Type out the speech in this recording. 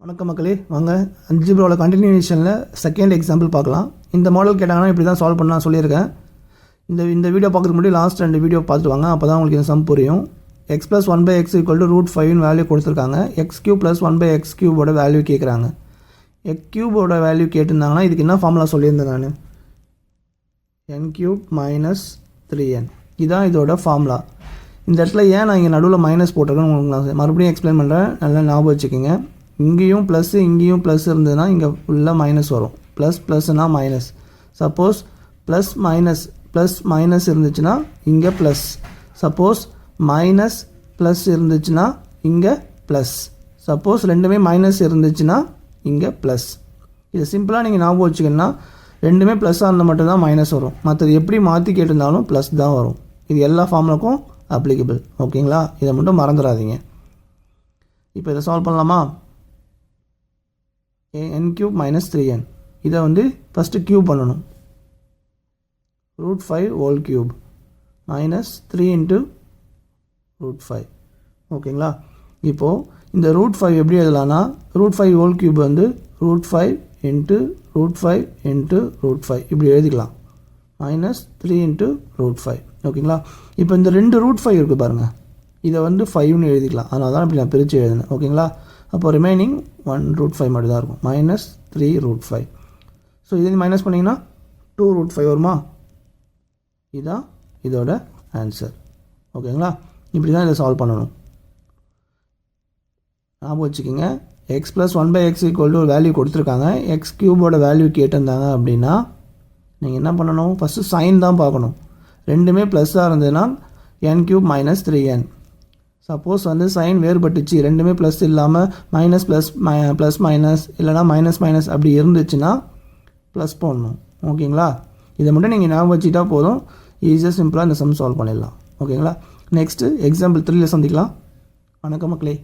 வணக்கம் மக்களே, வாங்க அல்ஜிப்ராவில் கண்டினியூஷனில் செகண்ட் எக்ஸாம்பிள் பார்க்கலாம். இந்த மாடல் கேட்டாங்கன்னா இப்படி தான் சால்வ் பண்ணலாம் சொல்லியிருக்கேன். இந்த வீடியோ பார்க்குறதுக்கு முன்னாடி லாஸ்ட் 2 வீடியோ பார்த்துட்டு வாங்க, அப்போ தான் உங்களுக்கு இந்த சம் புரியும். x + 1/x = √5 வேல்யூ கொடுத்துருக்காங்க. x³ + 1/x³ வேல்யூ கேட்குறாங்க. x³ வேல்யூ கேட்டிருந்தாங்கன்னா இதுக்கு என்ன ஃபார்முலா சொல்லியிருந்தேன் நான், n³ - 3n. இதுதான் இதோட ஃபார்முலா. இந்த இடத்துல ஏன் நான் இங்கே நடுவில் மைனஸ் போட்டிருக்கேன்னு உங்களுக்கு நான் மறுபடியும் எக்ஸ்பிளைன் பண்ணுறேன், நல்லா ஞாபகம் வச்சுக்கோங்க. இங்கேயும் ப்ளஸ் இங்கேயும் ப்ளஸ் இருந்ததுன்னா இங்கே ஃபுல்லாக மைனஸ் வரும். ++னா மைனஸ். சப்போஸ் ப்ளஸ் மைனஸ் இருந்துச்சுன்னா இங்கே ப்ளஸ். சப்போஸ் மைனஸ் ப்ளஸ் இருந்துச்சுன்னா இங்கே ப்ளஸ். சப்போஸ் ரெண்டுமே மைனஸ் இருந்துச்சுன்னா இங்கே ப்ளஸ். இது சிம்பிளாக நீங்கள் ஞாபகம் வச்சுக்கணுன்னா ரெண்டுமே ப்ளஸ்ஸாக இருந்தால் மட்டும்தான் மைனஸ் வரும். மற்றது எப்படி மாற்றி கேட்டிருந்தாலும் ப்ளஸ் தான் வரும். இது எல்லா ஃபார்முலாக்கும் அப்ளிகபிள். ஓகேங்களா, இதை மட்டும் மறந்துடாதீங்க. இப்போ இதை சால்வ் பண்ணலாமா? n³ - 3n. இதை ஃபஸ்ட்டு க்யூப் பண்ணணும். √5³ -3 × √5. ஓகேங்களா, இப்போது இந்த √5 எப்படி எழுதலான்னா, √5³ √5 × √5 × √5 இப்படி எழுதிக்கலாம். -3 × √5. ஓகேங்களா, இப்போ இந்த 2 √5 இருக்குது பாருங்கள், இதை 5ன்னு எழுதிக்கலாம். அதனால தான் இப்படி நான் பிரித்து எழுதினேன். ஓகேங்களா, அப்போ ரிமைனிங் 1 √5 மட்டும் தான் இருக்கும். -3 √5. ஸோ இது மைனஸ் பண்ணிங்கன்னா 2 √5 வருமா? இதுதான் இதோட ஆன்சர். ஓகேங்களா, இப்படி தான் இதை சால்வ் பண்ணணும். ஞாபகம் வச்சுக்கோங்க, x + 1/x = வேல்யூ கொடுத்துருக்காங்க. x³ வேல்யூ கேட்டிருந்தாங்க அப்படின்னா நீங்கள் என்ன பண்ணணும், ஃபஸ்ட்டு சைன் தான் பார்க்கணும். ரெண்டுமே ப்ளஸ்ஸாக இருந்ததுன்னா n³ - 3n. சப்போஸ் சைன் வேறுபட்டுச்சு, ரெண்டுமே ப்ளஸ் இல்லாமல் மைனஸ் ப்ளஸ் மைனஸ் இல்லைனா மைனஸ் அப்படி இருந்துச்சுன்னா ப்ளஸ் போடணும். ஓகேங்களா, இதை மட்டும் நீங்கள் ஞாபகம் வச்சுட்டா போதும், ஈஸியாக சிம்பிளாக இந்த சம் சால்வ் பண்ணிடலாம். ஓகேங்களா, நெக்ஸ்ட்டு எக்ஸாம்பிள் 3ல் சந்திக்கலாம். வணக்கம் மக்களே.